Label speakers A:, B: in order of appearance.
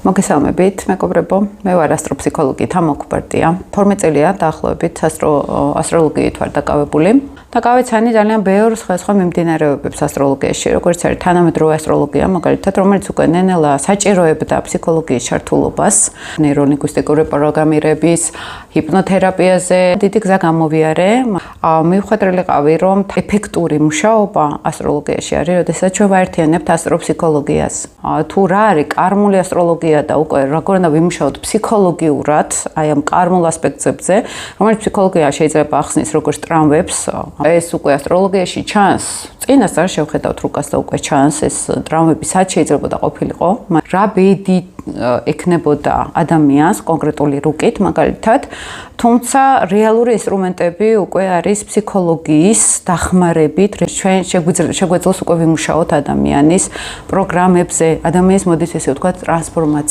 A: მოგესალმებით, მეგობრებო. მე ვარ ასტროფსიქოლოგით ამოკვირდია. 12 წელია დაახლოებით ასტროლოგიით ვარ დაკავებული. დაკავეცანი ძალიან ბევრ სხვა მიმდინარეობებს ასტროლოგიაში, როგორც არის თანამედროვე ასტროლოგია, მაგალითად, რომელიც უკვე ნელ-ნელა საჭიროებდა ფსიქოლოგიის ჩართულობას, ნეიროლინგვისტიკური პროგრამირების, ჰიპნოთერაპიაზე დიდი გზა გამოვიარე. მივხვდრილიყავი, რომ ეფექტური მუშაობა ასტროლოგიაში არის, როდესაც ჩვენ ვაერთიანებთ ასტროფსიქოლოგიას. თუ რა არის კარმული ასტროლოგია და უკვე როგორ უნდა ვიმუშაოთ ფსიქოლოგიურად, აი ამ კარმულ ასპექტებზე, რომელიც ფსიქოლოგია შეიძლება ახსნის როგორც ტრამვებს, ეს უკვე ასტროლოგიაში ჩანს. წინასწარ შევხედავთ რუკას და უკვე ჩანს ეს ტრამვები სად შეიძლება ყოფილიყო. რა ბედი ექნებოდა ადამიანს კონკრეტული რუკით, მაგალითად, თუმცა რეალური ინსტრუმენტები უკვე არის ფსიქოლოგიის დახმარებით, ჩვენ შეგვეძლოს უკვე ვიმუშაოთ ადამიანის პროგრამებზე, ადამიანის მოდის ესე ვთქვათ ტრანსფორმაცია.